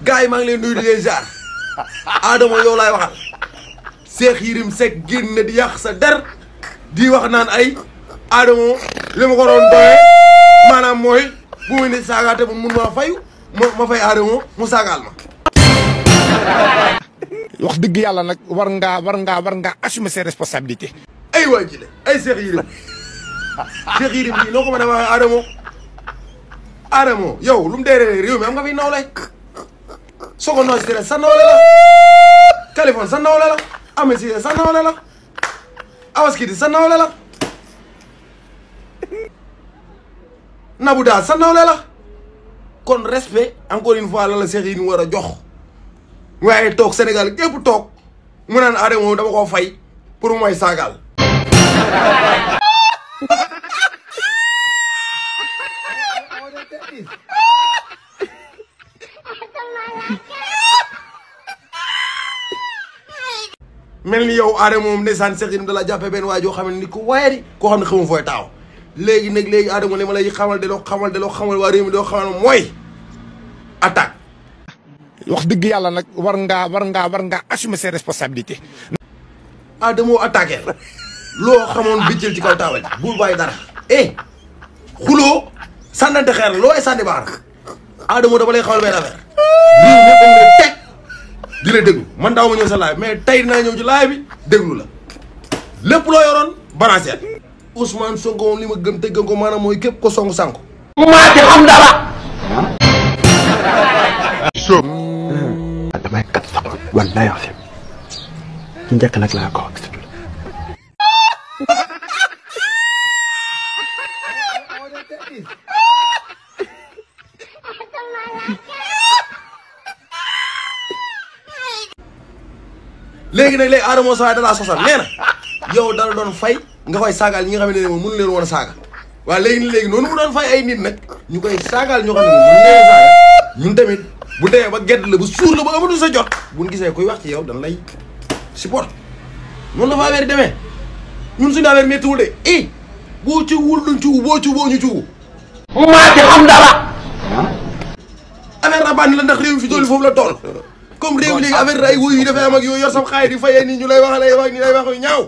gars yi maa ngi leen nuyu di leen jaar Adamo yow laay waxal Cheikh Yérim Seck génn di yàq sa der di wax naan ay Adamo li ma ko doon doyee maanaam mooy bu mu ne saagaate mun ma fayu ma fay Adamo mu saagaal ma. wax dëgg yàlla nag war ngaa assumer ses responsabilités. ay waa ji de ay Cheikh Yérim Cheikh Yérim bii noo ko mën a waxee Adamo yow lu mu dee réew mi am nga fi nawle Sogo Noy si sa nawle la Kaliphone sa nawle la Ameth Cissé sa nawle la Awaskiti sa nawle la Nabou Daal sa nawle la kon respect encore une fois la Cheikh Yérim war a jox waaye toog Sénégal gépp toog mu naan Adamo dama koo fay pour mu may saagaal. mel ni yow Adamo moom ndeysaan Cheikh Yérim da la jàppee benn waay joo xam ne nit ko waaye di koo xam ne xamul fooy taaw léegi Adamo li ma lay xamal de loo xamal waa réew mi doo xamal mooy attaque. wax dëgg yàlla nag war ngaa assumer ses responsabilités. Adamo attaqué loo xamoon biccel ci kaw taawal bul bàyyi dara xuloo sànnante xeer la loo ay sànni baar Adamo dama lay xamal benn affaire réew mi dañ lay teg di la déglu man daaw ma ñëw sa live mais tey dinaa ñëw ci live bi déglu la lépp loo yoroon balancé Ousmane Sonko moom li ma gëm te gëm ko maanaam mooy képp ko songu sànku maa ci xam dara. damay kat sa xol wallaay wax ci njëkk nag laa ko wax. léegi Adamo saa da laa sosal nee na yow dala doon fay nga koy saagaal ñi nga xam ne moom mënu leen woon a saaga waaw léegi noonu mu doon fay ay nit nag ñu koy saagaal ñoo xam ne moom mënu leen a saaga ñun tamit bu demee ba gedd la ba suur la ba amatu sa jot buñ gisee kuy wax ci yow dañ lay support noonu la fa affaire demee ñun suñu affaire méttiwul de boo ci wul duñ cuubu boo cuuboo ñu cuubu maa ci xam dara. affaire rabaan la ndax réew mi fi toll foofu la toll comme réew léegi affaire ay wuyu yi dafay am ak yooyu yor sam xaay di fayee nii ñu lay wax ni lay wax yu ñaaw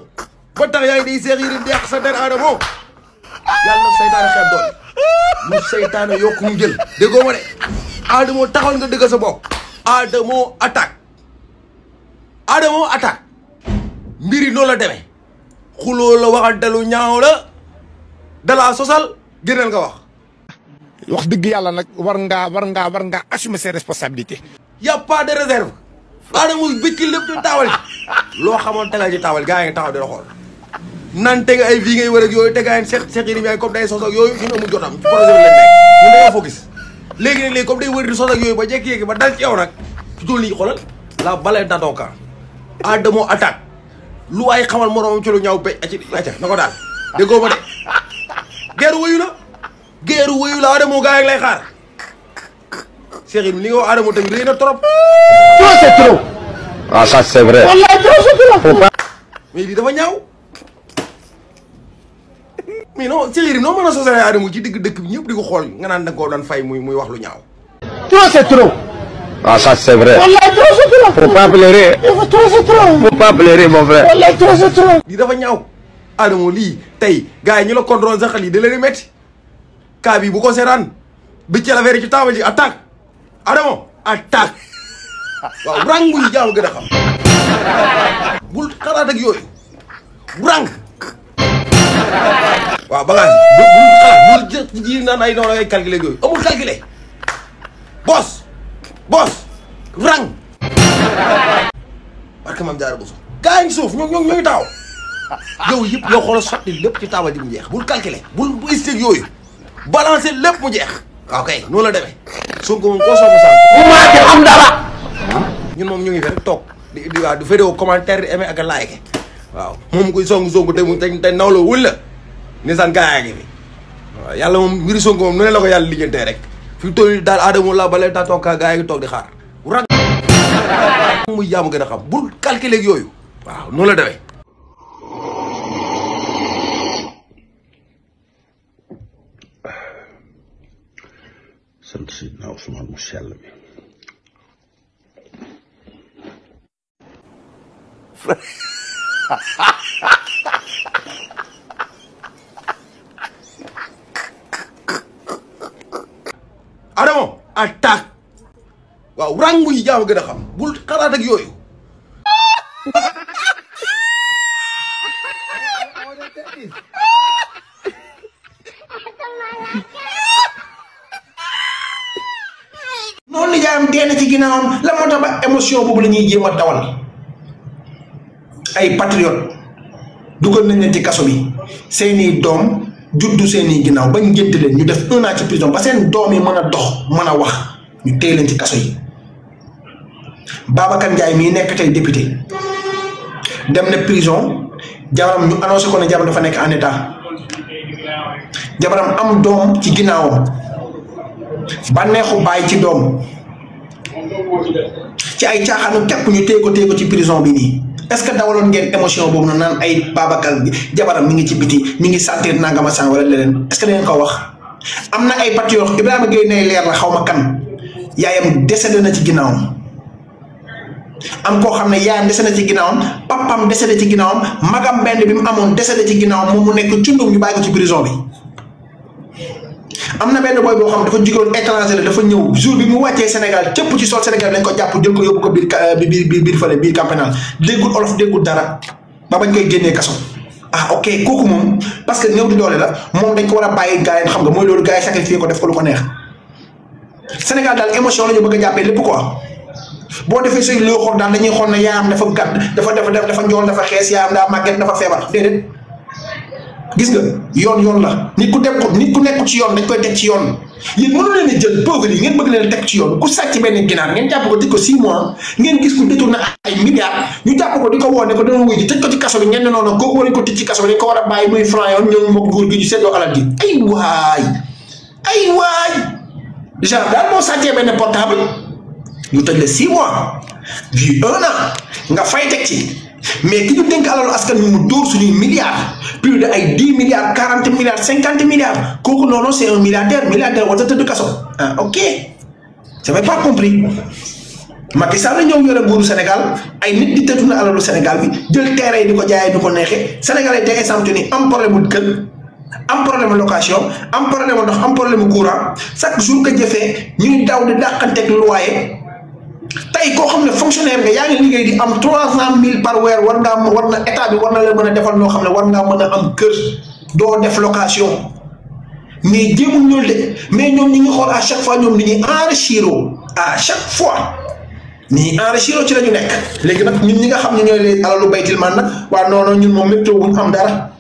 ba tax yaa ngi di Cheikh Yérim di yàq sa der Adamo yàlla na seytaane xeeb doole lu seytaane yokku mu jël déggoo ma de Adamo taxawal nga dëggal sa bopp Adamo attaque mbir yi noonu la demee xuloo la waxal dalu ñaaw la dalaa sosal génneel nga wax dëgg yàlla nag war ngaa assumer ses responsabilités. y a pas de réserve Adamo bëcc lépp ci taawal loo xamoon tegal ci taawal gaa yi nga taxaw di la xool nan tega ay vie ngay wër ak yooyu tegaa Cheikh Yérim yaay comme day sos ak yooyu ñun amul jotam ci projet bi lañ nekk ñun dañoo focus léegi comme day wër di sos ak yooyu ba jékki-jékki ba dal ci yow nag fi toll nii xoolal la balle dans ton camp Adamo attaque lu waay xamal moroomam ci lu ñaaw béy acca na ko daal déggoo ma de geeru wëyu la Adamo gaa yi lay xaar Cheikh Yérim li nga wax Adamo tamit réy na trop. trop c'est trop. ah ça c'est vrai. wallaay trop c'est trop. mais lii dafa ñaaw mais non Cheikh Yérim noo mën a sosale Adamo ci digg dëkk bi ñëpp di ko xool nga naan da nga koo doon fay muy wax lu ñaaw. trop c'est trop. ah ça c'est vrai. wallaay trop c'est trop. faut pas pleurer. trop c'est trop. faut pas pleurer mon frère. wallaay trop c'est trop. lii dafa ñaaw Adamo lii tey gars yi ñu la contrôle sax lii da leen di métti cas bi bu ko seetaan bi ci la affaire ci taabal ji attaque Adamo attaque waaw rang muy jaamu gën a xam bul xalaat ak yooyu rang waaw bagage bul xalaat bul ji naan ay noonu ay calculer yooyu amul calculer boss rang parce que maam jaara boso gaa ngi suuf ñoo taaw yow yëpp yow xoolal sotti lépp ci taabal ji mu jeex bul calculer bul istig yooyu balancer lépp mu jeex waaw kay noonu la demee Sonko moom koo soogu sànq maa ci xam dara. ñun moom ñu ngi fi rek toog di vidéo commentaire di aimer ak a like waaw moom koy songu te nawloo wul la nisaan gaa yaa ngi fi waaw yàlla moom mbiri Sonko moom nu ne la ko yàlla lijjantee rek fi toll daal Adamo la balee taa toog gaa yi ngi toog di xaar rang muy jaamu gën a xam bul calculer yooyu waaw noonu la demee sant Seydina Ousmane mu sell mi Adamo attaque waaw rangu yi jaaw gën a xam bul xalaat ak yooyu noonu li jaayam dee na ci ginnaawam la moo tax ba émotion boobu la ñuy jéem a dawal ay patriote dugal nañ leen ci kaso bi seeni doom juddu seeni ginnaaw bañ ngénte leen ñu def 1 an ci prison ba seen doom yi mën a dox mën a wax ñu téye leen ci kaso yi Babacar Ndiaye mii nekk tey député dem na prison jabaram ñu annoncé ko ne jabaram dafa nekk en état jabaram am doom ci ginnaawam bànneexu bàyyi ci doom ci ay caaxaanu képp ñu téye ko ci prison bi nii est-ce que dawaloon ngeen émotion boobu noonu naan ay Babacar bi jabaram mi ngi ci biti mi ngi sentir nangama san wala leneen est-ce que da ngeen ko wax am na ay patriote Ibrahima Gueye nay leer la xaw ma kan yaayam décédé na ci ginnaawam am koo xam ne yaayam décédé ci ginnaawam papam décédé ci ginnaawam magam benn bi mu amoon décédé ci ginnaawam moom mu nekk cundum ñu bàyyi ko ci prison bi am na benn boy boo xam dafa jógewoon étranger la dafa ñëw jour bi mu wàccee Sénégal cëpp ci sol Sénégal dañ ko jàpp jël ko yóbbu ko biir fële biir camp pénal déggul olof déggul dara ba bañ koy génnee kaso ah ok kooku moom parce que néew di doole la moom dañ ko war a bàyyi gars yi xam nga mooy loolu gars yi sacrifié ko def ko lu ko neex Sénégal daal émotion la ñu bëgg a jàppee lépp quoi boo defee say loo xool daal dañuy xool ne yaayam dafa gàtt dafa njool dafa xees yaayam daa màgget dafa feebar déedéet gis nga yoon la nit ku nekk ci yoon dañ koy teg ci yoon yéen mënu leen a jël pauvre yi ngeen bëgg leen a teg ci yoon ku sàcc benn ginaar ngeen jàpp ko tëj ko 6 mois ngeen gis ku détourné ay milliards ñu jàpp ko di ko woone ko dana wuy ji tëj ko ci kaso bi ngeen ne noonu kooku war ko tëj ci kaso bi dañ ko war a bàyyi muy franc yoon ñoom mook góor gi ñu seetloo alal gi ay waay genre daal moo sàccee benn portable ñu tëj la 6 mois vu 1 an nga fay teg ci mais ki ñu dénk alalu askan wi mu dóor suñuy milliards plus de ay 10 milliards 40 milliards 50 milliards kooku noonu c'est un milliardaire war a tëdd kaso ah ok j'avais pas compris Macky Sall ñëw yore nguuru Sénégal ay nit di tëdd na alalu Sénégal bi jël terrain yi di ko jaayee di ko neexee Sénégalais tey exemple ni am problème mu kër am problème location am problème ndox am problème courant chaque jour que jëfee ñuy daw di dàqanteeg loyer tey koo xam ne fonctionnaire nga yaa ngi liggéey di am 300 000 par weer war na état bi war na la mën a defal loo xam ne war ngaa mën a am kër doo def location mais jéemul ñool de mais ñoom ñi ngi xool à chaque fois ñoom ni ñuy enrichir à chaque fois ni ñuy enrichir ci la ñu nekk léegi nag ñun ñi nga xam ne ñooy leen alalu baytil man nag waa non ñun moom météo wuñ am dara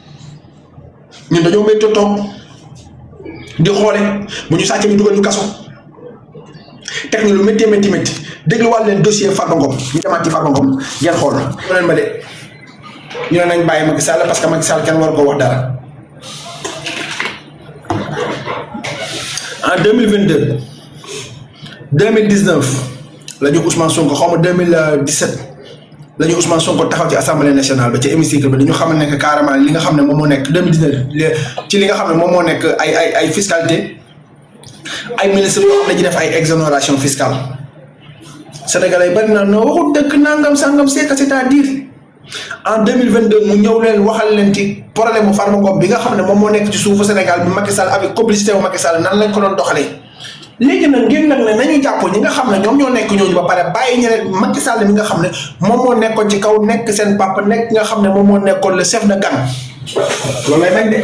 ñun dañoo météo toog di xoole bu ñu sàccee ñu dugal ñu kaso teg ñu lu métti dégluwaat leen dossier Farba Ngom ñu demaat ci Farba Ngom ngeen xool leen ma de ñu ne nañ bàyyi Macky Sall parce que Macky Sall kenn war ko wax dara en 2022 2019 la ñu Ousmane Sonko xaw ma 2017 la ñu Ousmane Sonko taxaw ci assemblée nationale ba ci hémicycle ba dañu xamal ne que carrément li nga xam ne moom moo nekk 2019 ci li nga xam ne moom moo nekk ay fiscalité ay ministres yoo xam ne ci def ay exonération fiscale Sénégalais bari na noo waxul dëkk nangam sangam c'est-à-dire en 2022 mu ñëw leen waxal leen ci problème mu Farba Ngom bi nga xam ne moom moo nekk ci suufu Sénégal bi Macky Sall avec complicité wu Macky Sall nan lañ ko doon doxalee léegi nag ngeen nag ne nañu jàpp ñi nga xam ne ñoom ñoo nekk ñooñu ba pare bàyyi ñeneen Macky Sall mi nga xam ne moom moo nekkoon ci kaw nekk seen papa nekk nga xam ne moom moo nekkoon le chef de gang loolu lay bañ de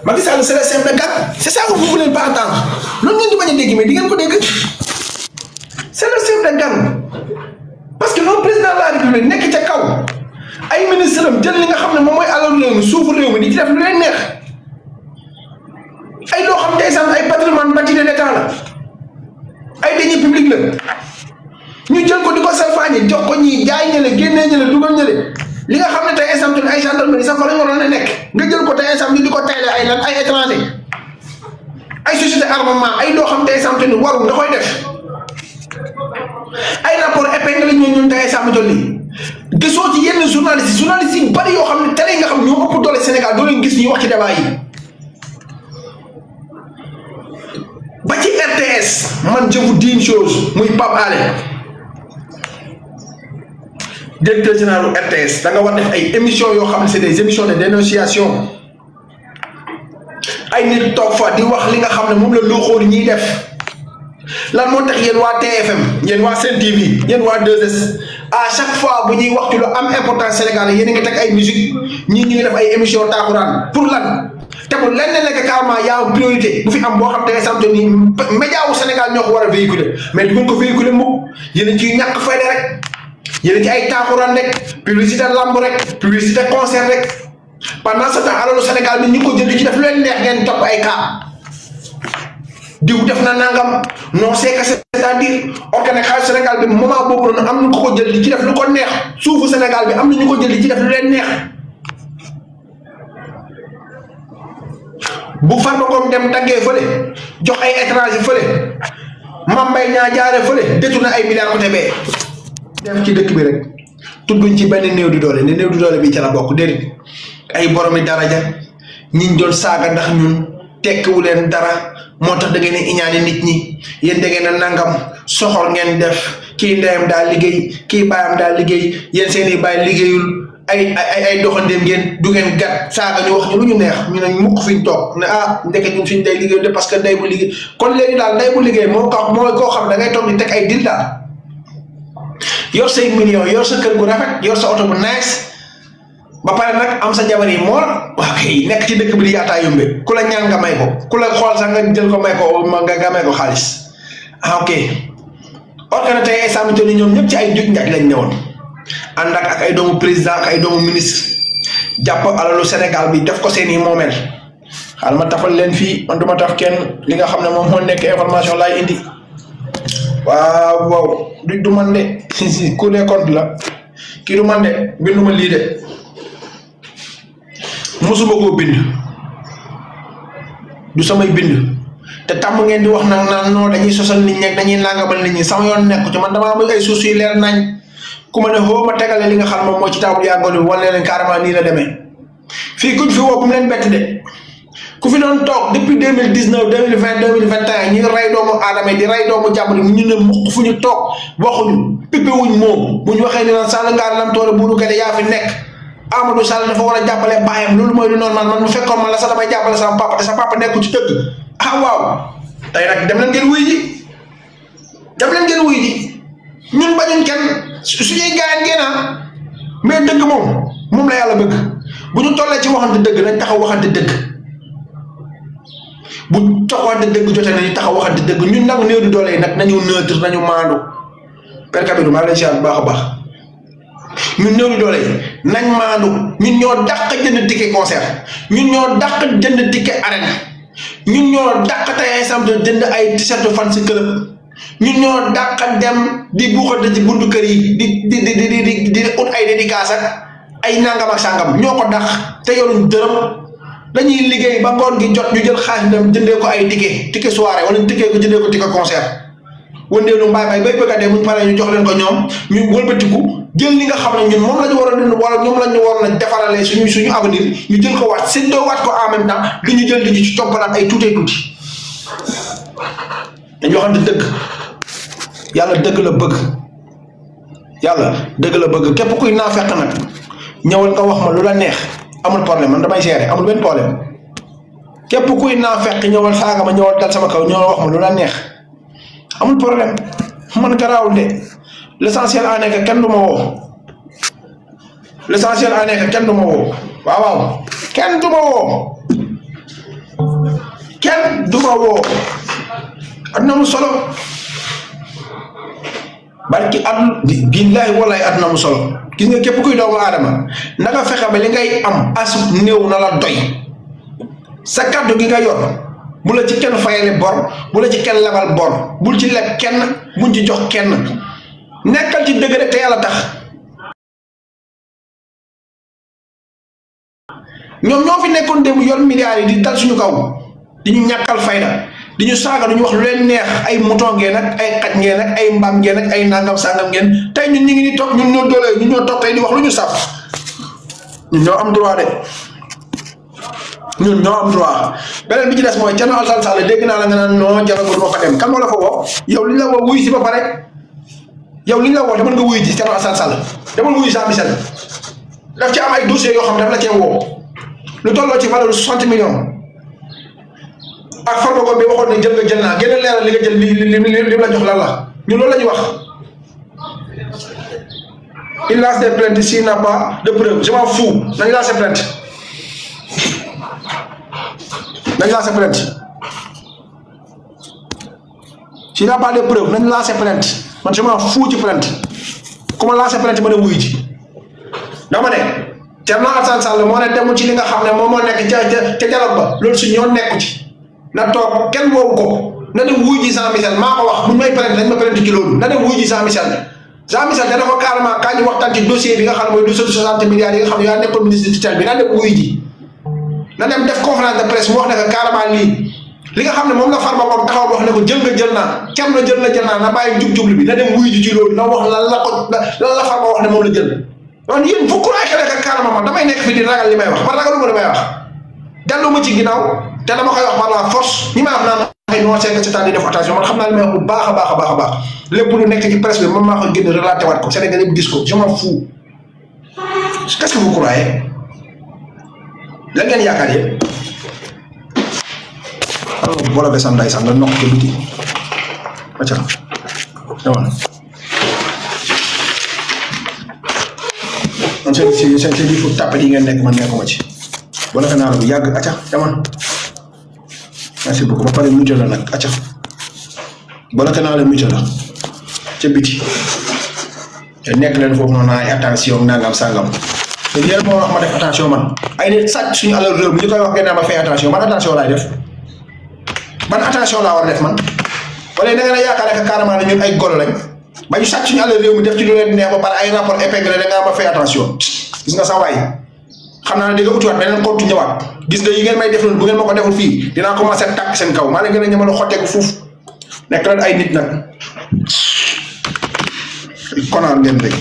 Macky Sall c'est le chef de gang c'est ça que vous voulez pas entendre loolu ngeen di bañ a dégg mais di ngeen ko dégg c'est le chef de gang parce que le président de la République nekk ca kaw ay ministre am jël li nga xam ne moom mooy alal réew mi suufu réew mi di ci def lu leen neex ay loo xam ndeysaan ay patrimoine bâti de l'État la ay deniers publics la ñu jël ko di ko salfaañe jox ko ñii jaay ñële génnee ñële dugal ñële li nga xam ne tey instant ay gendarmerie sax fa la ñu waroon a nekk nga jël ko tey instant di ko tayle ay lan ay étranger ay société armement ay loo xam tey instant ni warul nga koy def ay rapport épinglé ñun tey instant nii gisoo ci yenn journalistes yi bari yoo xam ne télé nga xam ñoo ëpp doole Sénégal doo leen gis ñuy wax ci débat yi ba ci RTS man je vous dis une chose muy Pape Alé directeur général RTS da nga war def ay émissions yoo xam ne c'est des émissions de dénonciation ay nit toog fa di wax li nga xam ne moom la looxoor ñiy def lan moo tax yéen waa TFM yéen waa Sen TV yéen waa 2S à chaque fois bu ñuy waxtu lu am importance Sénégal yéen a ngi teg ay musique ñii ñu ngi def ay émissions taaxuraan pour lan te bu lenn nekk carrément yaa am priorité bu fi am boo xam te ne sant ni média wu Sénégal ñoo ko war a véhiculer mais du ngeen ko véhiculer mukk yéen a ciy ñàkk fayda rek yéen a ci ay taaxuraan rek publicité lamb rek publicité concert rek pendant ce temps alalu Sénégal bi ñu ko jënd ci def lu leen neex ngeen topp ay cas diw def na nangam non c'est que c'est-à-dire organe xaalis Sénégal bi moment boobu noonu am na ko jël di ci def lu ko neex suufu Sénégal bi am na ñu ko jël di ci def lu leen neex bu Farba Ngom dem daggee fële jox ay étranger fële Mame Mbaye Niang jaare fële détourné ay milliards côté bee def ci dëkk bi rek tudduñ ci benn néew di doole ne néew di doole bi ca la bokk déedéet ay boromi daraja ñiñ doon saaga ndax ñun tekkiwu leen dara moo tax da ngeen a iñaane nit ñi yéen da ngeen a nangam soxor ngeen def kii ndeyam daal liggéey kii baayam daal liggéey yéen seen i baay liggéeyul ay doxandéem ngeen du ngeen gat saaga ñu wax ñu lu ñu neex ñu ne mukk fi ñu toog ne ah ndeke ñun suñ day liggéey de parce que day bu liggéey kon léegi daal day bu liggéey moo koo xam da ngay toog di teg ay dil daal yor say millions yor sa kër gu rafet yor sa oto bu nice ba pare nag am sa jabar yi mool waa kay nekk ci dëkk bi di yaataa yombe ku la ñaan nga may ko ku la xool sax nga jël ko may ko nga may ko xaalis ok organe tey ay samito ni ñoom ñëpp ci ay juj njaj lañ ñëwoon ànd ak ay doomu président ak ay doomu ministre jàpp alalu Sénégal bi def ko seeni moomeel xaaral ma tafal leen fii man duma taf kenn li nga xam ne moom moo nekk information laay indi waaw du man de ku ne compte la kii du man de binduma lii de musuma koo bind du samay bind te tàmm ngeen di wax nag naan non dañuy sosal nit ñi dañuy nangamal nit ñi sama yoon nekku ci man damaa am ay sources yu leer nañ ku ma ne xoo ma tegale li nga xam moom moo ci table yàggoon bi wane leen carrément nii la demee fii kuñ fi woo bu mu leen bett de ku fi doon toog depuis 2019 2020 2021 ñu rey doomu aadama yi di rey doomu jàmbur yi ñu ne mukk fu ñu toog waxuñu pippe wuñ moom bu ñu waxee ni naan Sall ngaar lam toole buuru gade yaa fi nekk Amadou Sall dafa war a jàppale baayam loolu mooy lu normal man mu fekkoon man la sax damay jàppale sama papa te sa papa nekku ci dëgg waaw tey nag dem leen ngeen wuy ji ñun bañuñ kenn suñuy gaayaan ngeen mais dëgg moom la yàlla bëgg bu ñu tollee ci waxante dëgg nañ taxaw waxante dëgg bu taxawante dëgg jotee nañu taxaw waxante dëgg ñun nag néew di doole yi nag nañu neutre nañu maandu perka bi du maa leen siyaar bu baax a baax ñun néew di doole yi nañ maandu ñun ñoo dàq jënd ticket concert ñun ñoo dàq jënd ticket arène ñun ñoo dàq tey exemple jënd ay t-shirt fan si club ñun ñoo dàq dem di buuxante ci buntu kër yi di ut ay dédicace ak ay nangam ak sangam ñoo ko dàq te yoruñ dërëm dañuy liggéey ba ngoon gi jot ñu jël xaalis dem jëndee ko ay ticket soirée wala ticket ko jëndee ko ticket concert wëndeelu mbaay bay bëgg a dee buñ paree ñu jox leen ko ñoom ñu wëlbatiku jël li nga xam ne ñun moom la ñu war a dund wala ñoom la ñu waroon a defaralee suñu avenir ñu jël ko waat séddoo waat ko en même temps li ñu jël di ci toppalaat ay tuutee tuuti dañu waxante dëgg yàlla dëgg la bëgg képp kuy naafeq nag ñëwal nga wax ma lu la neex amul problème man damay gérer amul benn problème képp kuy naafeq ñëwal saaga ma ñëwal dal sama kaw ñëwal wax ma lu la neex amul problème man garaawul de l'essentiel en est que kenn du ma woo l'essentiel en est que kenn du ma woo waaw kenn du ma woo aduna mu solo barki billahi wallahi aduna mu solo gis nga képp kuy doomu aadama naka fexe ba li ngay am as néew na la doy sa kàddu gi nga yor bu la ci kenn fayale bor bu la ci kenn lebal bor bul ci leb kenn buñ ci jox kenn nekkal ci dëgg rek te yàlla tax ñoom ñoo fi nekkoon démb yor milliards yi di dal suñu kaw di ñu ñàkkal fayda di ñu saaga du ñu wax lu leen neex ay mouton ngeen ak ay xaj ngeen ak ay mbaam ngeen ak ay nangam sangam ngeen tey ñun ñu ngi ni toog ñun ñoo doole ñun ñoo toog tey di wax lu ñu saf ñun ñoo am droit de ñun ñoo am droit beneen bi ci des mooy Thierno Alassane Sall dégg naa la nga naan non jaragul ma fa dem kan moo la fa woo yow li la woo wuy si ba pare yow li ñu la woo demal nga wuyu ji Thierno Alassane Sall demal wuyu Jean Michel daf ci am ay dossiers yoo xam ne daf la cee woo lu tolloo ci valeur 60 millions ak Farba Ngom bi waxoon ne jël naa gën a leeral li nga jël li la jox lan la ñun loolu la ñuy wax. il lance des plaintes s'il n'a pas de preuve je m'en fous nañ lancer plainte s'il n'a pas de preuve nañ lancer plainte man je m'en fous ci plainte ku ma lancer plainte ma ne wuyu ji dama ne Thierno Alassane Sall moo ne demul ci li nga xam ne moom moo nekk ca dialogue ba loolu su ñoo nekku ci na toog kenn woowu ko na dem wuyu ji Jean Michel maa ko wax buñ may plainte dañ ma plainte ci loolu na dem wuyu ji Jean Michel dana ko carrément kaa ñu waxtaan ci dossier bi nga xam ne mooy dossier 60 milliards yi nga xam ne yaa nekkoon ministre de tutelle bi na dem wuyu ji na dem def conférence de presse mu wax ne que carrément lii li nga xam ne moom la Farba Ngom taxaw wax ne ko jël naa kenn jël naa na bàyyi jub bi na dem wuyu ji ci loolu na wax lan la Farba wax ne moom la jël donc yéen fukk laay xale ka carrément man damay nekk fi di ragal li may wax man ragaluma li may wax dellu ma ci ginnaaw te dama koy wax par la force ñi may wax naan ay non c'est que c'est di def attention man xam naa li may wax bu baax a baax lépp lu nekk ci presse bi man maa ko génn relaté waat ko Sénégal yëpp gis ko je m'en fous qu'est-ce que vous croyez lan ngeen yaakaar yéen alors boole be sam ndeysaan nga nokk ci biti acca dama man seen di fu tapé yi ngeen nekk man nekkuma ci wala ka naa la bu yàgg acca dama merci beaucoup ba pare muté la nag acca wala ka naa la muté la ca biti te nekk leen foofu noonu ay attention nangam sangam te yéen moo wax ma def attention man ay nit sàcc suñu alal réew mi ñu koy wax ngeen naa ma fay attention man attention laay def ban attention laa war a def man wala da nga ne yaakaar ne carrément ne ñun ay golo lañ ba ñu sàcc suñu alal réew mi def ci lu leen neex ba pare ay rapport épinglé da ngaa ma fay attention gis nga sa waay xam naa ne di nga utiwaat beneen compte ñëwaat gis nga yi ngeen may def loolu bu ngeen ma ko deful fii dinaa commencé tàkk seen kaw maa leen gën a ñëmal xotteeku fuuf nekk leen ay nit nag konaan ngeen rek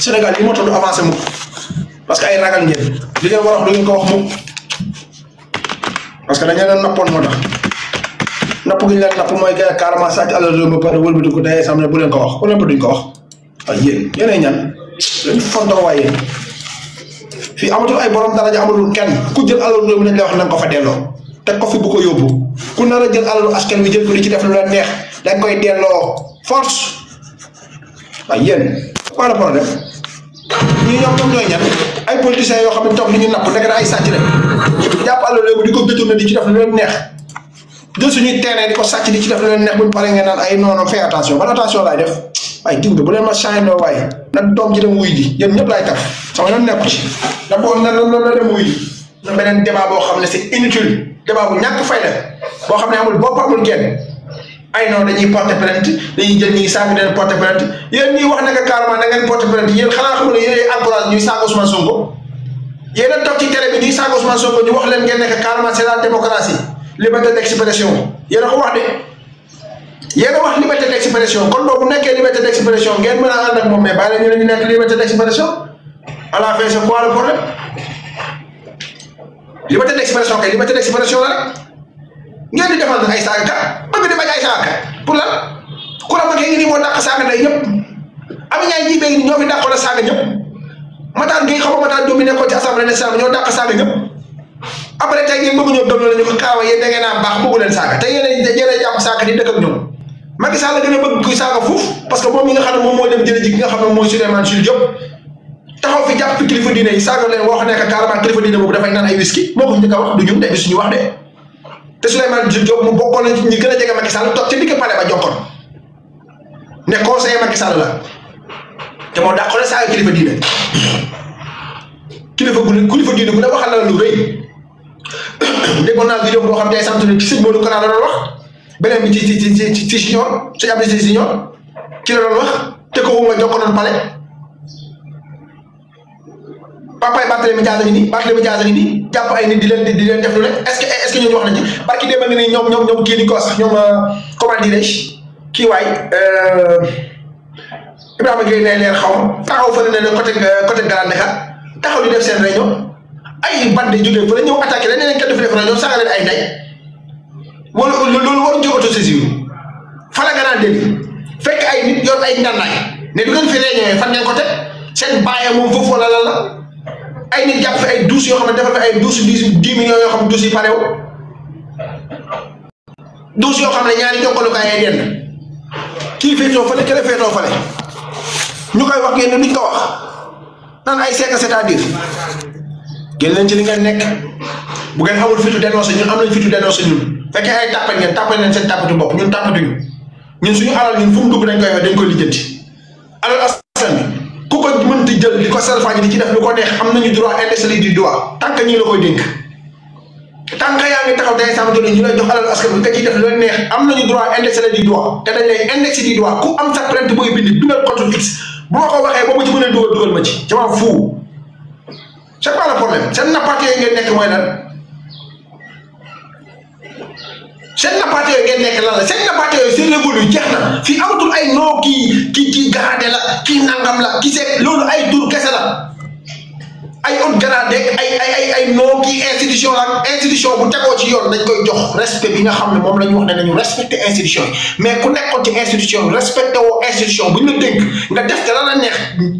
Sénégal yi moo tax du avancé mukk parce que ay ragal ngeen li ngeen war a wax du ngeen ko wax mukk parce que dañu leen nappoon moo tax napp gi ñu leen napp mooy que carrément sàcc alal réew mi pare wëlbati ko tey sam ne bu leen ko wax ku leen duñ ko wax waaye yéen ñan dañu fontoo waaye yéen fii amatul ay borom daraja amatul kenn ku jël alal réew mi lañ lay wax nañ ko fa delloo teg ko fi bu ko yóbbu ku nar a jël alalu askan wi jël ko di ci def lu leen neex dañ koy delloo force waaye yéen quoi le problème ñii ñoom ñooy ñan ay politiciens yoo xam ne toog li ñu napp nekk na ay sàcc rek jàpp alal réew mi di ko détourné di ci def lu leen neex jël suñuy terrain di ko sàcc di ci def lu leen neex buñ paree ngeen naan ay non fais attention ban attention laay def waaye gis nga bu leen ma changé noo waaye nag doom ji dem wuy ji yéen ñëpp laay taf sama yoon nekku ci da boo na dem wuy ji na beneen débat boo xam ne c'est inutile débat bu ñàkk fay la boo xam ne amul bopp amul genn ay non dañuy porter plainte dañuy jël ñi saaga den porter plainte yéen ñi wax ne que carrément da ngeen porter plainte yéen xanaa xamul ne yéen encourage ñuy saaga Ousmane Sonko yéen a toog ci télé bi ñuy saaga Ousmane Sonko ñu wax leen ngeen nekk carrément c'est la démocratie liberté d'expression yéen a ko wax de yéen a wax liberté d'expression kon boobu nekkee liberté d'expression ngeen mën a ànd ak moom mais bàyyi la ñu nekk liberté d'expression à la fin c'est quoi le problème liberté d'expression kay liberté d'expression la rek ngeen di defal ay saagakat bëgg di bañ ay saagakat pour lan ku la ma kay ngi nii moo dàq saaga day ñëpp am ñaay ji béy ñoo fi dàqoon a saaga ñëpp Matar Gueye xam nga Matar Diop mi nekkoon ci assemblée nationale ñoo dàq saaga ñëpp après tey ngeen bëgg ñoo gëm la ñu ko kaawa yéen da ngeen a baax bëggu leen saaga te yéen a jàpp saaga di dëkk ak ñoom Macky Sall la gën a bëgg kuy saaga fuuf parce que moom mi nga xam ne moom moo dem jële ji ki nga xam ne mooy Souleymane Jules Diop taxaw fi jàpp kilifa diine yi saaga leen wax ne que carrément kilifa diine boobu dafay naan ay whisky moo ko njëkk a wax du ñun de suñu wax de te Souleymane Jules Diop mu bokkoon na ci ñi gën a jege Macky Sall toog ca digg palais ba jokkoon ne conseiller Macky Sall la te moo dàqoon saaga kilifa diine kilifa diine bu ne waxal la lu rëy déggoon naa vidéo boo xam ne ay sant ci sëñ Modou Kara la doon wax beneen bi ci Signor sëñ Abdou Signor ci la doon wax te ko nga jokkoon palais papaay Barthélémy Dias a ngi nii jàpp ay nit di leen def lu ne est-ce que ñooñu wax nañ ci barki démb nga ni ñoom kii di ko sax ñoom comment dirais-je kii waay Ibrahima Gueye ne leen xaw ma taxaw fa ne côté Grand Dakar taxaw di def seen réunion ay bande jógee fa la ñëw attaqué leen ne leen kenn du fi def réunion saaga leen ay ndey wala loolu waruñu ci autosaisir fala nga naan dégg fekk ay nit yor ay ngànnaay ne du ngeen fi réunion fan ngeen ko teg seen bàyyee moom foofu wala lan la ay nit jàpp fi ay douze yoo xam ne defal fi ay douze 10 millions yoo xam ne douze yi parew douze yoo xam ne ñaari jokkalukaay ay denn kii féetoo fale kële féetoo fale ñu koy wax ngeen ne duñ ko wax naan ay c'est-à-dire génn leen ci li ngeen nekk bu ngeen amul fitu dénoncé ñun am nañ fitu dénoncé ñun fekkee ay tàppal ngeen tàppal leen seen tàppatu bopp ñun tàppatuñu ñun suñu alal ñun fu mu dugg dañ koy lijjanti alal askan bi ku ko mënti jël di ko salfaañi di ci def lu ko neex am nañu droit indécelé du droit tant que ñii la koy dénk tant que yaa ngi taxaw day sàmm ñu lay jox alal askan bi nga ciy def lu neex am nañu droit indécelé du droit te dañ lay indexé du droit ku am sa plainte booy bind bindal contre x bu ma ko waxee boobu ci mën a dugal ma ci jamono fou c'est pas le problème seen nappaate yooyu ngeen nekk mooy lan seen nappaate yooyu ngeen nekk lan la seen nappaate yooyu c'est révolu jeex na fii amatul ay noo kii garaade la kii nangam la kii seet loolu ay tur kese la ay haute gradé ay noo kii institution la institution bu tegoo ci yoon dañ koy jox respect bi nga xam ne moom la ñu wax ne nañu respecté institution yi mais ku nekkoon ci institution yi respecté woo institution bu ñu la dénk nga def te la la neex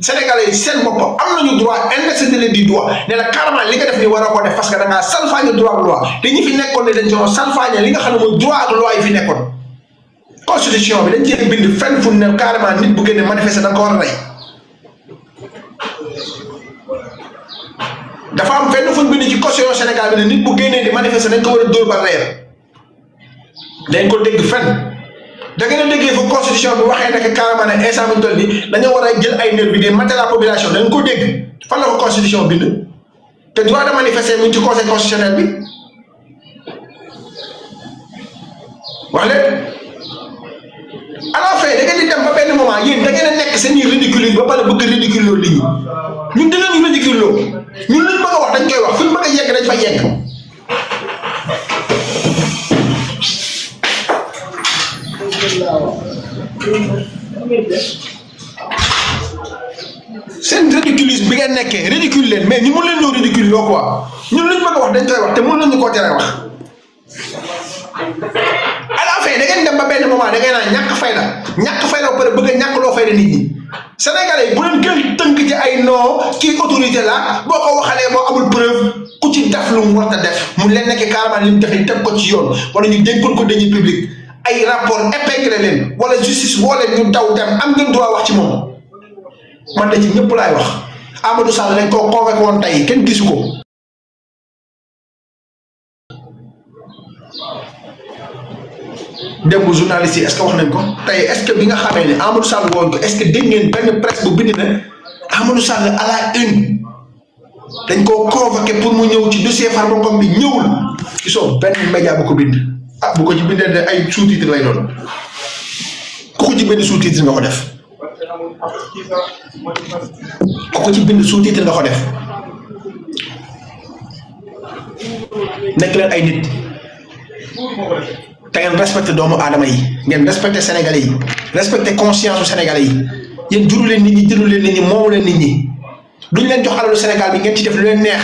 sénégalais yi seen boppam am nañu droit indécédé du droit ne la carrément li nga def ni war a ko def parce que da ngaa salfaañe droit ak loi te ñi fi nekkoon ne dañ ci salfaañe li nga xam ne mooy droit ak loi yi fi nekkoon constitution bi dañ cee bind fenn fu ne carrément nit bu génne manifester da nga ko war a rey dafa am fenn fu ñu bind ci constitution Sénégal bi ne nit bu génnee di manifester dañ ko war a dóor ba reer dañ ko dégg fenn da ngeen a déggee fu constitution bi waxee nekk carrément ne instant bi ñu toll nii dañoo war a jël ay nerf bi di mater la population dañ ko dégg fan la ko constitution bind te droit de manifester mu ngi ci conseil constitutionnel bi wax leen à la fin da ngeen di dem ba benn moment yéen da ngeen a nekk seen i ridicule ba pare bëgg ridicule loolu nit ñi ñun dinañu ridicule loolu ñun luñ bëgg a wax dañ koy wax fuñ bëgg a yegg dañ fa yegg seen ridiculisme bi ngeen nekkee ridicule leen mais ñu mun leen ñëw ridicule loo quoi ñun luñ bëgg a wax dañ koy wax te mun nañu koo tere wax à la fin da ngeen dem ba benn moment da ngeen naan ñàkk fayda ba pare bëgg a ñàkk loo fayda nit ñi Sénégalais yi bu leen gën tënk ci ay non kii autorité la boo ko waxalee boo amul preuve ku ci def lu mu war a def mu leen nekk carrément li mu def teg ko ci yoon wala ñu dénkul ko dañuy public ay rapport épinglé leen wala justice woo leen ñu daw dem am ngeen droit wax ci moom man de ci ñëpp laay wax Amadou Sall lañ koo convoqué woon tey kenn gisu ko. démb journaliste yi est-ce que wax nañ ko tey est-ce que bi nga xamee ne Amadou Sall woon ko est-ce que dégg ngeen benn presse bu bind na Amadou Sall à la une dañ koo convoqué pour mu ñëw ci dossier Farba bi ñëwul gisoo benn média bu ko bind ah bu ko ci bindee de ay sous-titre lay doon ku ko ci bind sous-titre nga ko def ku ko ci bind sous-titre nga ko def nekk leen ay nit te ngeen respecté doomu aadama yi ngeen respecté sénégalais yi respecté conscience su sénégalais yi yéen juru leen nit ñi jëru leen nit ñi moomu leen nit ñi duñ leen jox alalu Sénégal bi ngeen ci def lu leen neex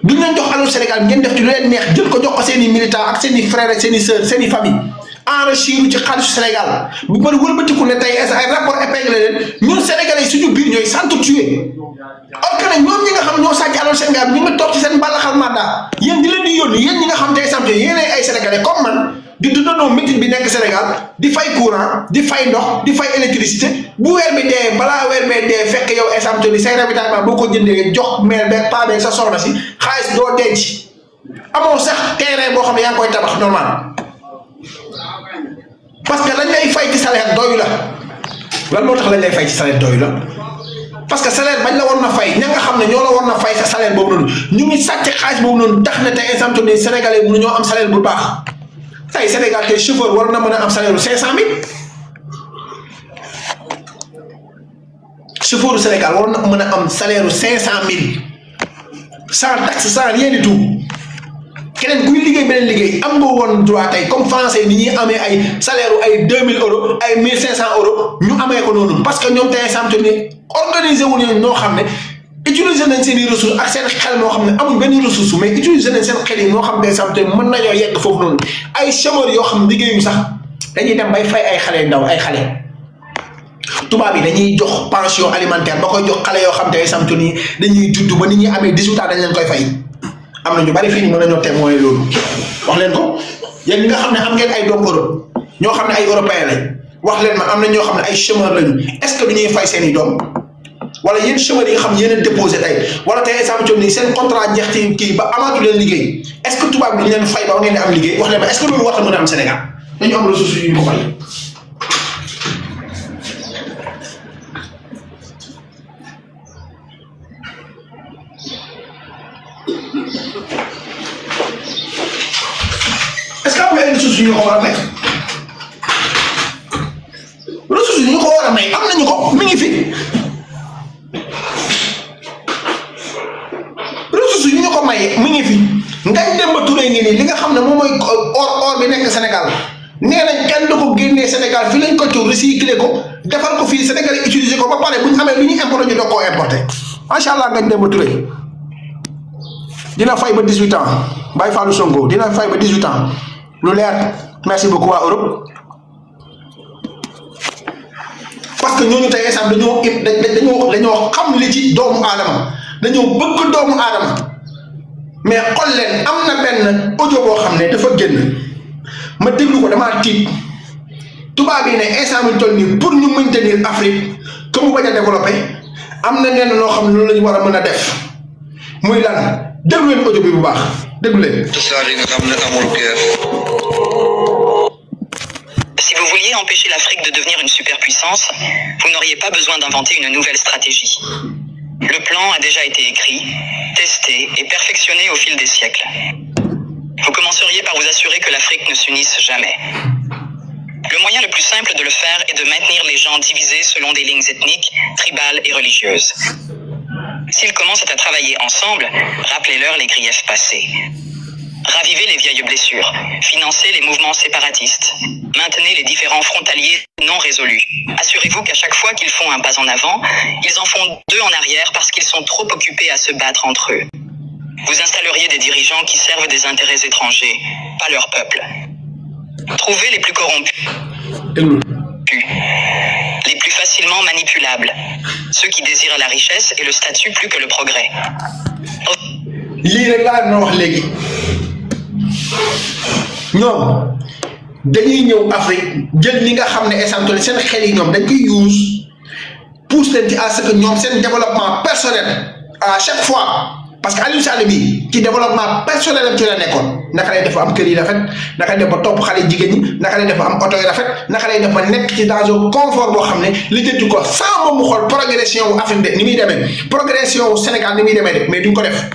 duñ leen jox alalu Sénégal bi ngeen def ci lu leen neex jël ko jox ko seen i militants ak seen i frères ak seen i sœurs seen i famille enrichir ci xaalisu Sénégal bu bëri wëlbatiku ne tey ay rapport épinglé leen ñun sénégalais yi suñu biir ñooy s'entretuer or que nag ñoom ñi nga xam ñoo sàcc alalu Sénégal bi ñu ngi toog ci seen mbalaxal mandat yéen di leen di yónni yéen ñi nga xam tey samte yéen ay sénégalais comme man di dundandoo métit bi nekk Sénégal di fay courant di fay ndox di fay électricité bu weer bi dee balaa weer bee dee fekk yow examte ni say ravitaillement boo ko jëndee jox mère beeg paa beeg sa soxna si xaalis doo denc amoo sax terrain boo xam ne yaa ngi koy tabax normal parce que lañ lay fay ci salaire doyu la lan moo tax lañ lay fay ci salaire doyu la parce que salaire bañ la war na fay ña nga xam ne ñoo la war na fay sa salaire boobu noonu ñu ngi sàcc xaalis boobu noonu tax na tey exemple ne sénégalais mënu ñoo am salaire bu baax tey Sénégal tey chauffeur war na mën a am salaire bu 500000 chauffeur Sénégal war na mën a am salaire bu 500000 sans taxe sans rien du tout keneen kuy liggéey beneen liggéey am nga woon droit tey comme français ni ñuy amee ay salaire ay 2000 euros ay 1500 euros ñu amee ko noonu parce que ñoom tey exemple ne organisé wu ñu ñoo xam ne utiliser nañ seen i ressources ak seen xel moo xam ne amuñ benn ressource mais utiliser nañ seen xel yi moo xam ne samte mën nañoo yegg foofu noonu ay chômeurs yoo xam ne liggéeyuñ sax dañuy dem bay fay ay xale ndaw ay xale tubaab yi dañuy jox pension alimentaire ba koy jox xale yoo xam te ay samtu nii dañuy judd ba nit ñi amee 18 ans dañ leen koy fay am na ñu bari fii nii mën nañoo témoigner loolu wax leen ko yéen ñi nga xam ne am ngeen ay doom Europe ñoo xam ne ay européens lañ wax leen man am na ñoo xam ne ay chômeurs lañu est-ce que du ñuy fay seen i doom wala yéen chômeurs yi nga xam ne yéen a déposé tey wala tey exemple nii seen contrat jeex ci kii ba amaatu leen liggéey est-ce que tubaab bi ñu leen fay ba ngeen di am liggéey wax leen ma est-ce que loolu war na mën a am Sénégal dañu am ressources yu ñu ko fay. est-ce que am nga ay ressources yu ñu ko war a may ressources yu ñu ko war a may am nañu ko mi ngi fi. ressources yu ñu ko may mi ngi fi Ngagne Demba Touré ngi nii li nga xam ne moom mooy or bi nekk Sénégal nee nañ kenn du ko génnee Sénégal fii lañ ko ci recycler ko defal ko fii Sénégal utiliser ko ba pare bu ñu amee lu ñu importé ñu doog koo importé macha allah Ngagne Demba Touré dina fay ba 18 ans Baye Fallou Sonko dina fay ba 18 ans lu leer merci beaucoup waa Europe parce que ñooñu tey exemple dañoo xam li ci doomu aadama dañoo bëgg doomu aadama mais xool leen am na benn audio boo xam ne dafa génn ma déglu ko damaa tiit tubaab yi ne instant bi toll nii pour ñu maintenir Afrique que mu bañ a développé am na nenn loo xam ne loolu la ñu war a mën a def muy lan déglu leen audio bi bu baax déglu leen. Si vous vouliez empêcher l'Afrique de devenir une superpuissance, vous n'auriez pas besoin d'inventer une nouvelle stratégie. Le plan a déjà été écrit, testé et perfectionné au fil des siècles. Vous commenceriez par vous assurer que l'Afrique ne s'unisse jamais. Le moyen le plus simple de le faire est de maintenir les gens divisés selon des lignes ethniques, tribales et religieuses. S'ils commencent à travailler ensemble, rappelez-leur les griefs passés. Ravivez les vieilles blessures, financez les mouvements séparatistes, maintenez les différends frontaliers non résolus. Assurez-vous qu'à chaque fois qu'ils font un pas en avant, ils en font deux en arrière parce qu'ils sont trop occupés à se battre entre eux. Vous installeriez des dirigeants qui servent des intérêts étrangers, pas leur peuple. Trouvez les plus corrompus, les plus facilement manipulables, ceux qui désirent la richesse et le statut plus que le progrès. ñoom dañuy ñëw Afrique jël ñi nga xam ne essentiel seen xel yi ñoom dañ koy use pousse leen ci à ce que ñoom seen développement personnel à chaque fois parce que Aliou Sall bi ci développement personnel am ci la nekkoon naka lay def ba am kër yi rafet naka lay def ba topp xale jigéen ñi naka lay def ba am oto yi rafet naka lay def ba nekk ci dans un confort boo xam ne li jëntu ko sans moom mu xool progression wu Afrique de ni muy demee progression wu Sénégal ni muy demee de mais duñ ko def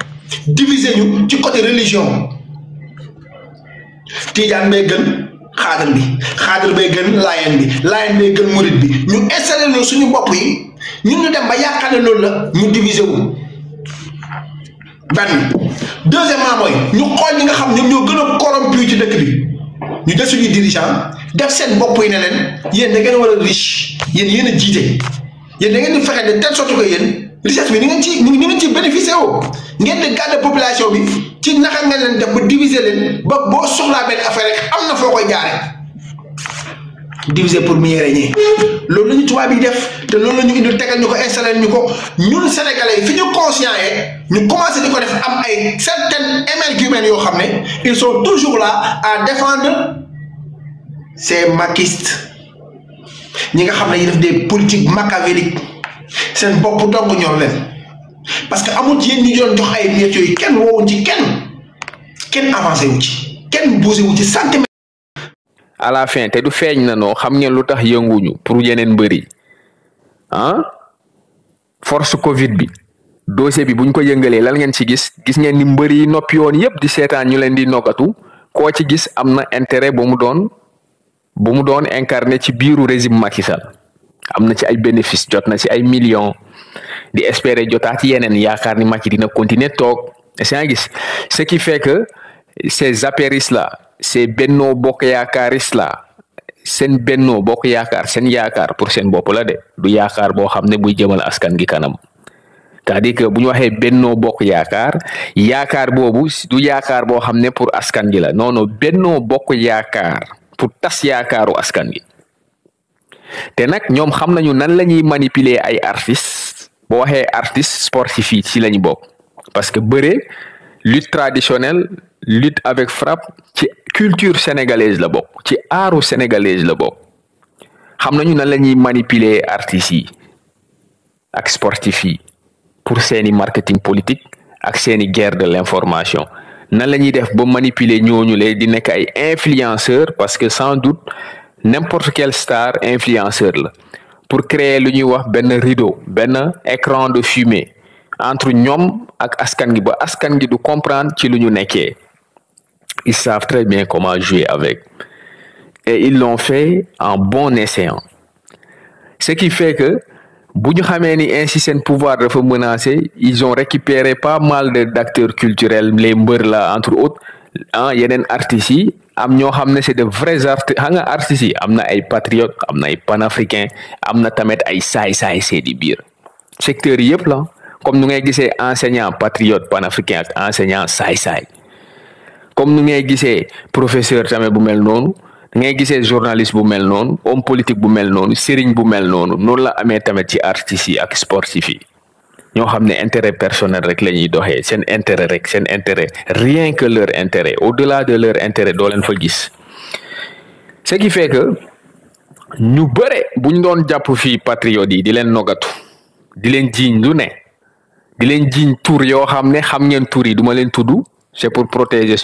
diviser ñu ci côté religion. Tijaan bay gën xaadir bi xaadir bay gën laayeen bay gën murit bi ñu installé loolu suñu bopp yi ñun ñu dem ba yaakaar ne loolu la ñu diviser wu benn deuxièmement mooy ñu xool ñi nga xam ñoom ñoo gën a corrompu ci dëkk bi ñu def suñuy dirigeant def seen bopp yi ne leen yéen da ngeen war a riche yéen a jiite yéen da ngeen di fexe de telle sorte que yéen richesse bi ni ngeen ci bénéficier woo ngeen di garder population bi ci naka nga leen def ba diviser leen ba boo soxlaa benn affaire rek am na foo koy jaaree diviser pour mieux régner loolu la ñu tubaab yi def te loolu la ñu indil tegal ñu ko installé ñu ko ñun sénégalais yi fi ñu conscient ñu commencé di ko def am ay certaines émerguments yoo xam ne ils sont toujours là à défendre ces maquistes ñi nga xam ne ñu def des politiques machiavéliques seen bopp dong ñor leen parce que amul ci yéen ñu doon jox ay miette yooyu kenn woowuñ ci kenn avancé wu ci kenn bougé wu ci centimètre. à la fin te du feeñ na noo xam ngeen lu tax yënguñu pour yeneen mbëri force Covid bi dossier bi buñ ko yëngalee lan ngeen ci gis ngeen ni mbëri yi noppi yoon yëpp di seetaan ñu leen di noggatu koo ci gis am na intérêt bu mu doon incarné ci biiru régime Macky Sall am na ci ay bénéfice jot na ci ay millions di espérer jotaat yeneen yaakaar ni Macky dina continuer toog c'est nga gis ce qui fait que ces apéristes là ces Benno Bokk Yaakaaristes là seen Benno Bokk Yaakaar seen yaakaar pour seen bopp la de du yaakaar boo xam ne buy jëmal askan gi kanam c'est-à-dire que bu ñu waxee Benno Bokk Yaakaar yaakaar boobu du yaakaar boo xam ne pour askan gi la non non Benno Bokk Yaakaar pour tas yaakaaru askan gi te nag ñoom xam nañu nan la ñuy manipuler ay artistes boo waxee artistes sportifs yi ci la ñu bokk parce que bëre lutte traditionnelle lutte avec frappe ci culture sénégalaise la bokk ci aaru sénégalaise la bokk xam nañu nan la ñuy manipuler artistes yi ak sportifs yi pour seeni marketing politique ak seeni guerre de l'information nan la ñuy def ba manipuler ñooñu le di nekk ay influenceurs parce que sans doute n'importe quelle star influenceur la pour créer lu ñuy wax benn rideau benn écran de fumée entre ñoom ak askan gi ba askan gi du comprendre ci lu ñu nekkee ils savent très bien comment jouer avec et ils l'ont fait en bon escient ce qui fait que bu ñu xamee ni ainsi seen pouvoir dafa menacé ils ont récupéré pas mal d'acteurs culturels les mbër la entre autres yeneen artistes yi am ñoo xam ne c'est de vrais artistes xam nga artistes yi am na ay patriotes am na ay panafricains am na tamit ay saay-saay seedi biir secteurs yi yëpp la comme nu ngay gisee enseignant patriote panafricain ak enseignant saay-saay comme nu ngay gisee professeur tamit bu mel noonu ngay gisee journaliste bu mel noonu homme politique bu mel noonu sëriñ bu mel noonu noonu la amee tamit ci artistes yi ak sportifs yi ñoo xam ne intérêt personnel rek la ñuy doxee seen intérêt rek seen intérêt rien que leur intérêt au-delà de leur intérêt doo leen fa gis ce qui fait que ñu bëre bu ñu doon jàpp fii patriotes yi di leen nogatu di leen jiiñ lu ne di leen jiiñ tur yoo xam ne xam ngeen tur yi duma leen tudd c'est pour protéger